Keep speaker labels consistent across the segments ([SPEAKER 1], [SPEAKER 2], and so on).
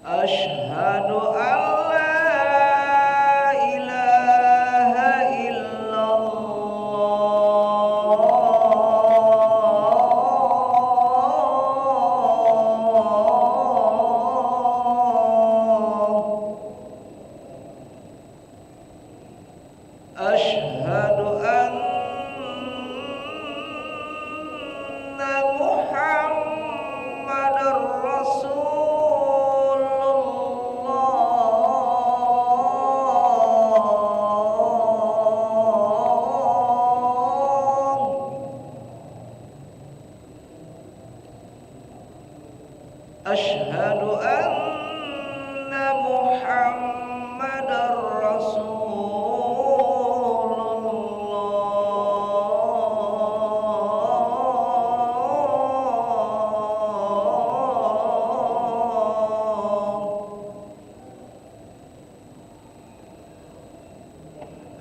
[SPEAKER 1] Asyhadu an la ilaha illallah. Asyhadu anna Muhammadar Rasulullah. Asyhadu anna Muhammadar Rasulullah.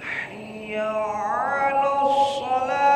[SPEAKER 1] Hayya 'alas shalah.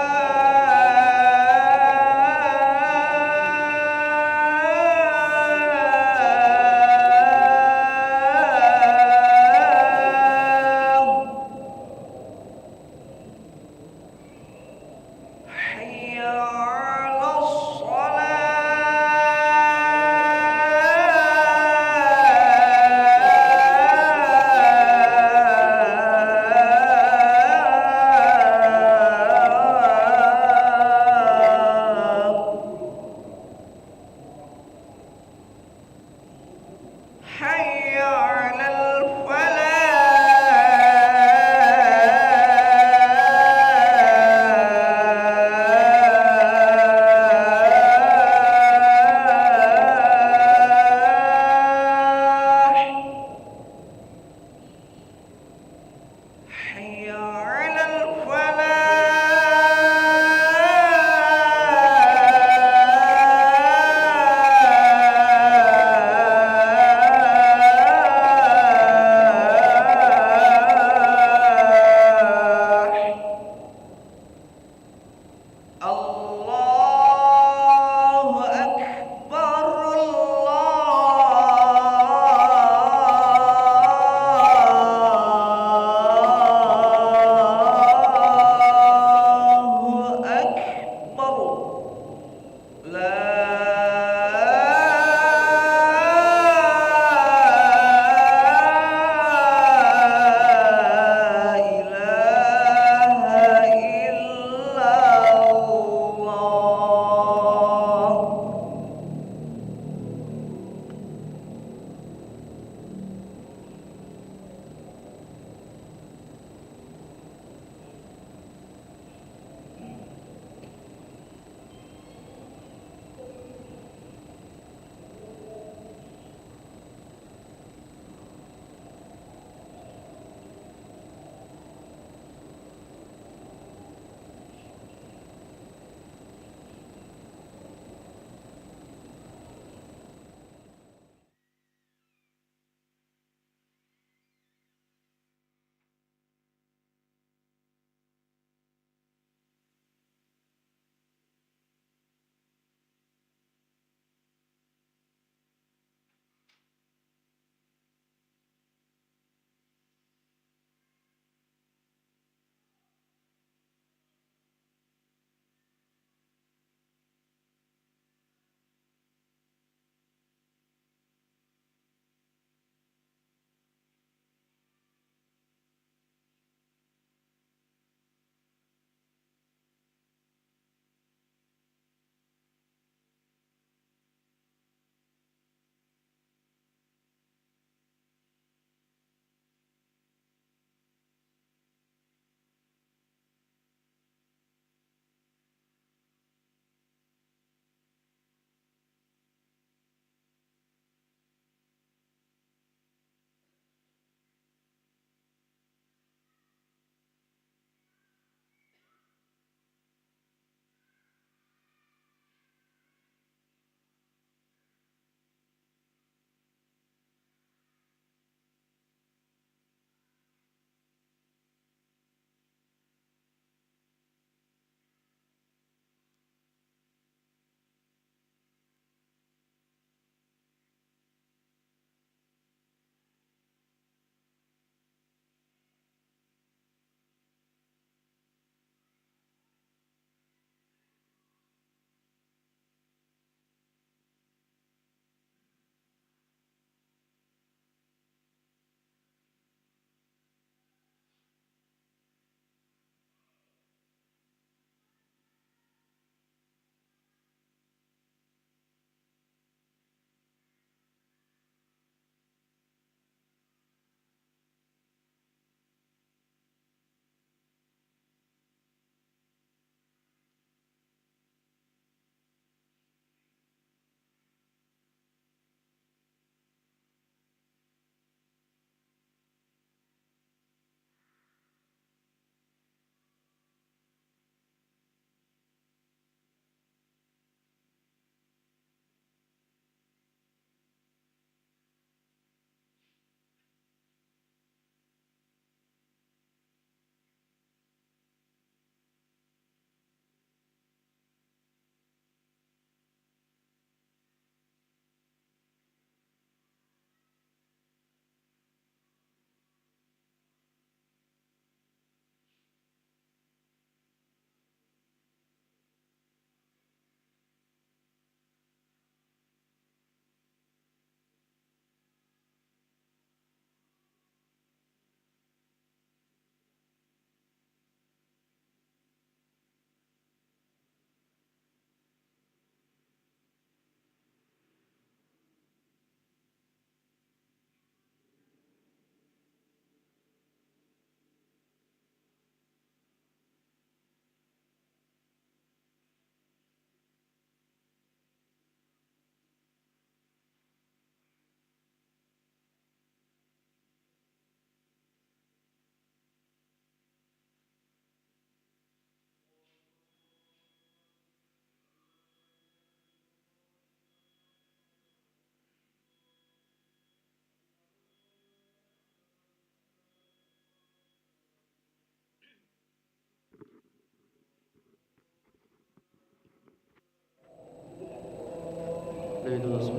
[SPEAKER 2] إلى رسول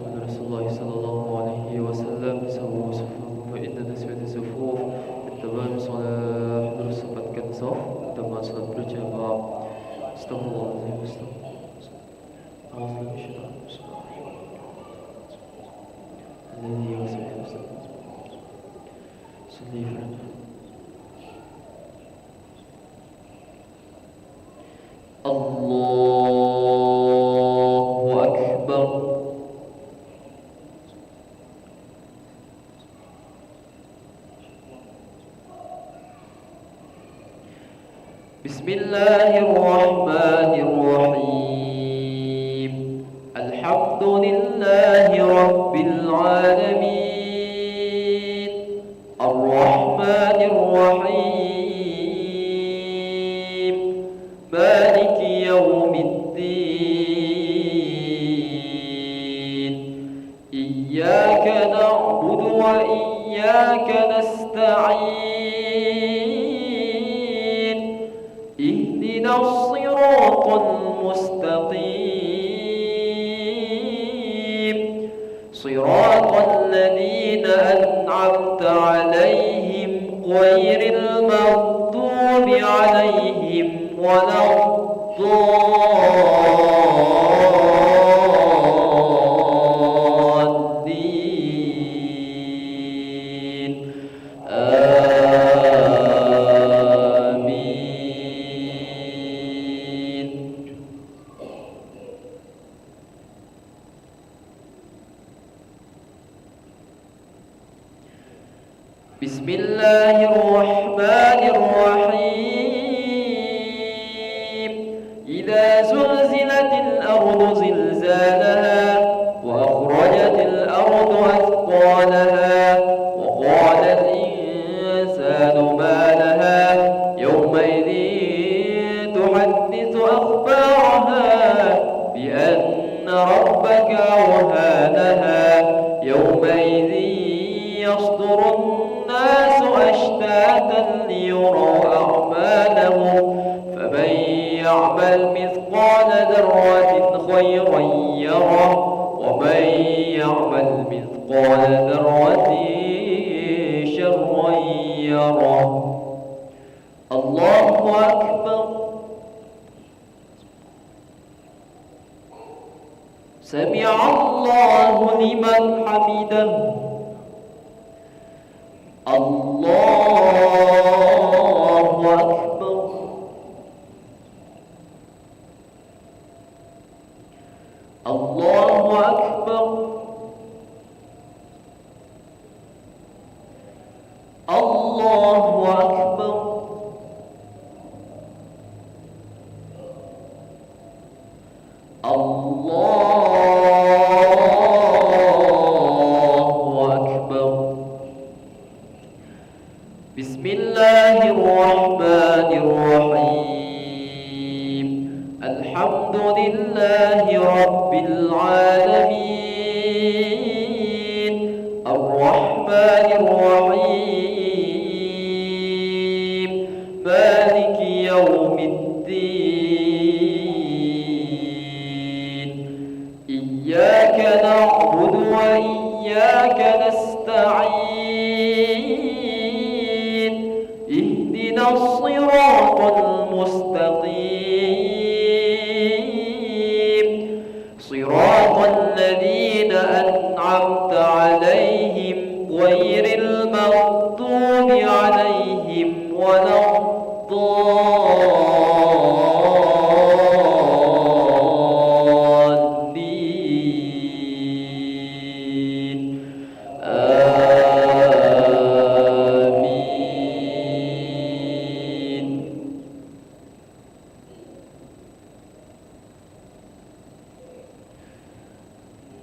[SPEAKER 2] الله صلى الله عليه وسلم سووا صفوفكم فإن تسوية الصفوف من تمام الصلاة. Terus sempatkan saf teman salat berjamaah. Astagfirullahaladzim. الذي يوسف سليفا الله أكبر. بسم الله الرحمن الرحيم. الحمد لله رب العالمين الرحمن الرحيم مالك يوم الدين إياك نعبد وإياك نستعين اهدنا الصراط المستقيم صراط الذين أنعمت عليهم غير المغضوب عليهم ولا الضالين آمين. بسم الله الرحمن الرحيم. إذا زلزلت الأرض زلزالها وأخرجت الأرض أثقالها وقال الإنسان ما لها يومئذ تحدث أخبارها بأن ربك أوهانها يومئذ يصدر الناس أشتاتا ليروا أعمالهم فمن يعمل مثقال ذرة خيرا يره ومن يعمل مثقال ذرة شرا يره. الله أكبر. سمع الله لمن حمده. الله أكبر. الله أكبر. الله أكبر. الله أكبر. بسم الله الرحمن الرحيم. الحمد لله رب العالمين الرحمن الرحيم مالك يوم الدين إياك نعبد وإياك نستعين اهدنا الصراط المستقيم صراط الذين أنعمت عليهم غير المغضوب عليهم ولا الضالين آمين.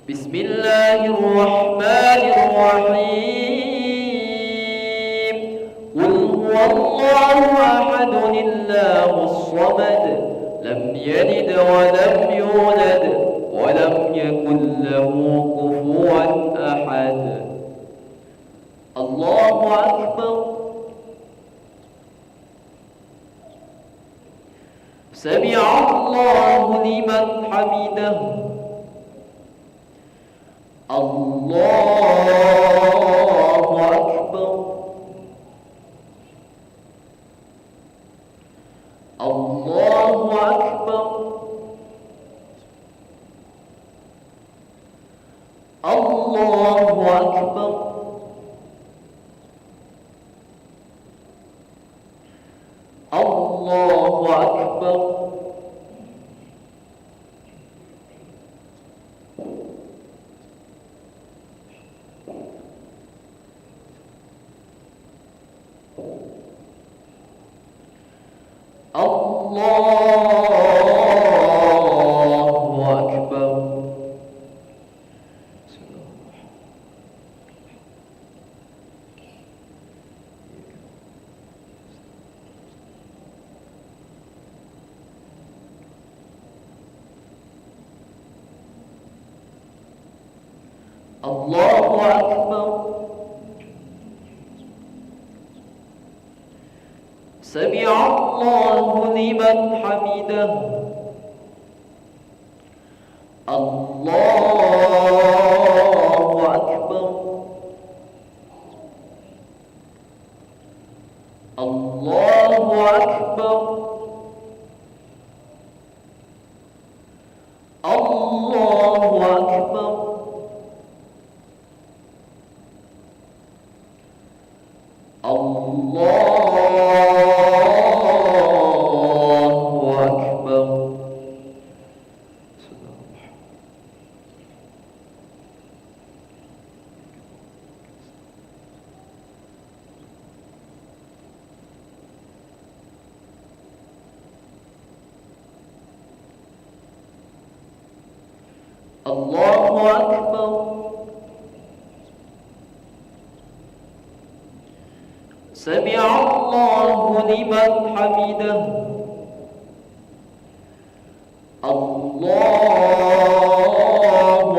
[SPEAKER 2] بسم الله الرحمن الرحيم. قل هو الله أحد الله الصمد لم يلد ولم يولد ولم يكن له كفوا أحد. الله أكبر. سمع الله لمن حمده. الله أكبر الله أكبر الله أكبر الله أكبر الله أكبر الله أكبر سمع الله لمن حمده الله أكبر الله أكبر الله أكبر الله أكبر الله أكبر سمع الله لمن حمده الله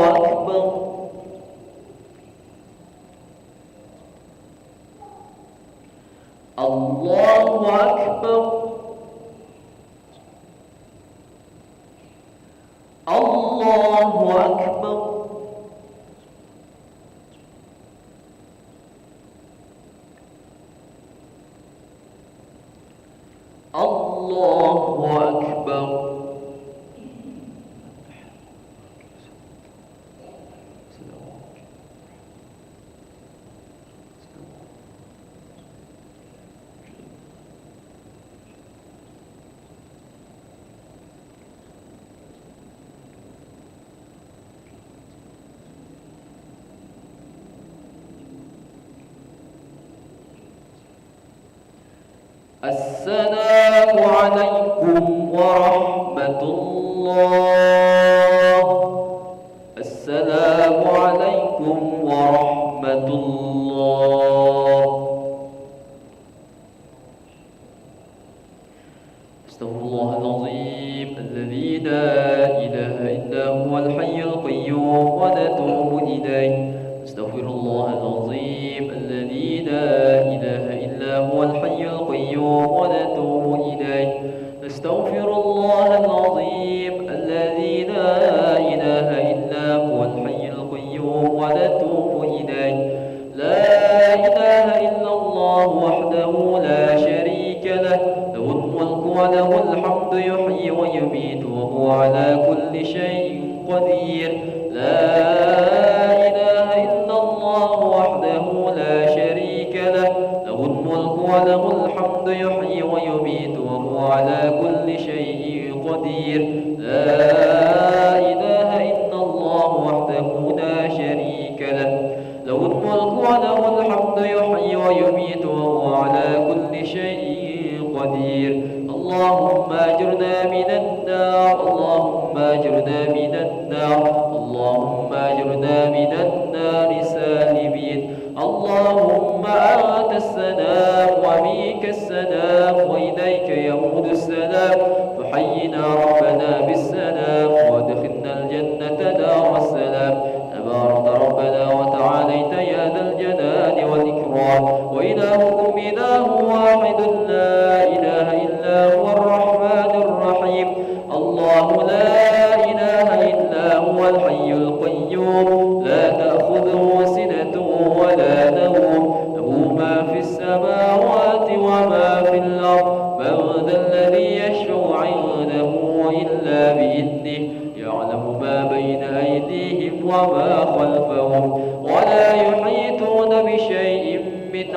[SPEAKER 2] أكبر الله أكبر الله أكبر الله أكبر السلام عليكم ورحمة الله السلام عليكم ورحمة الله استغفر الله العظيم الذي لا إله إلا هو الحي القيوم ونتوب إليه استغفر الله العظيم الذي لا إله إلا هو الحي القيوم ونتوب إليه نستغفر الله العظيم الذي لا إله إلا هو الحي القيوم ونتوب إليه لا إله إلا الله وحده لا شريك له له الملك وله الحمد يحيي ويميت وهو على كل شيء قدير لا إله إلا الله وحده لا شريك له له الملك وله الحمد يحيي ويميت وهو على كل شيء قدير لا إله إلا الله وحده لا شريك له له الملك وله الحمد يحيي ويميت وهو على كل شيء قدير اللهم أجرنا من النار اللهم أجرنا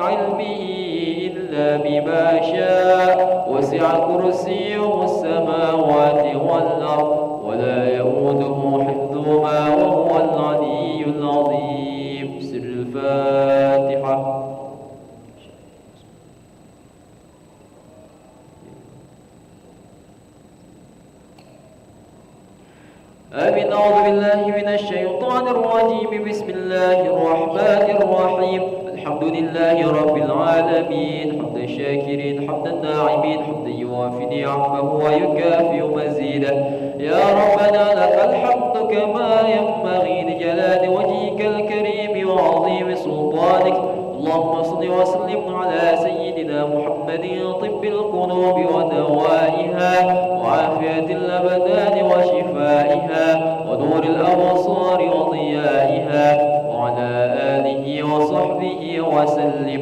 [SPEAKER 2] علمه إلا بما شاء وسع كرسيه السماوات والأرض ولا يؤوده حفظهما وهو العلي العظيم. سر الفاتحة. آمين. أعوذ بالله من الشيطان الرجيم. بسم الله الرحمن الرحيم. الحمد لله رب العالمين حمد الشاكرين حمد الناعمين حمدا يوافي نعمه ويكافئ مزيده. يا ربنا لك الحمد كما ينبغي لجلال وجهك الكريم وعظيم سلطانك. اللهم صل وسلم على سيدنا محمد طب القلوب ودوائها وعافية الأبدان وشفائها ونور الأبصار وضيائها وعلى آله وصحبه وسلم.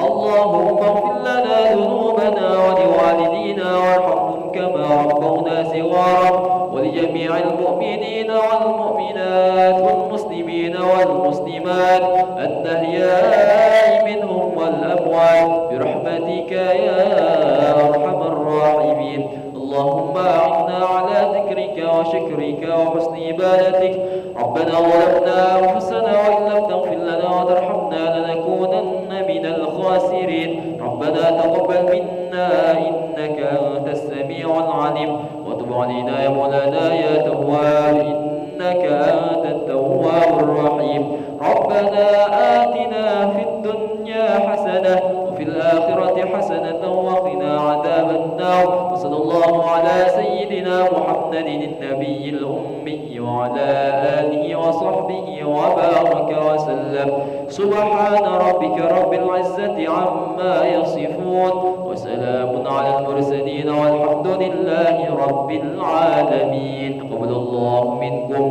[SPEAKER 2] اللهم اغفر لنا ذنوبنا ولوالدينا وارحمهم كما ربونا صغارا ولجميع المؤمنين والمؤمنات والمسلمين والمسلمات الأحياء منهم والأموات برحمتك يا أرحم الراحمين. اللهم أعنا على ذكرك وشكرك وحسن عبادتك. ربنا ظلمنا أنفسنا وإن لم تغفر لنا وترحمنا لنكونن من الخاسرين. ربنا تقبل منا إنك أنت السميع العليم وتب علينا يا مولانا يا تواب إنك أنت التواب الرحيم. ربنا آتنا في الدنيا حسنة وفي الآخرة حسنة وقنا عذاب النار. وصلى الله على سيدنا محمد النبي الأمي وعلى آله وصحبه وبارك وسلم. سبحان ربك رب العزة عما يصفون وسلام على المرسلين والحمد لله رب العالمين. تقبل الله منكم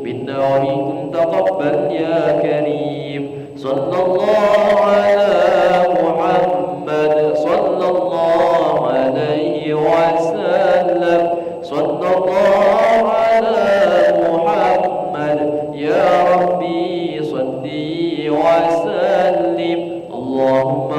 [SPEAKER 2] منا ومنكم تقبل يا كريم. صلى الله على محمد صلى الله عليه وسلم. صلى الله على محمد يا ربي صلي وسلم. اللهم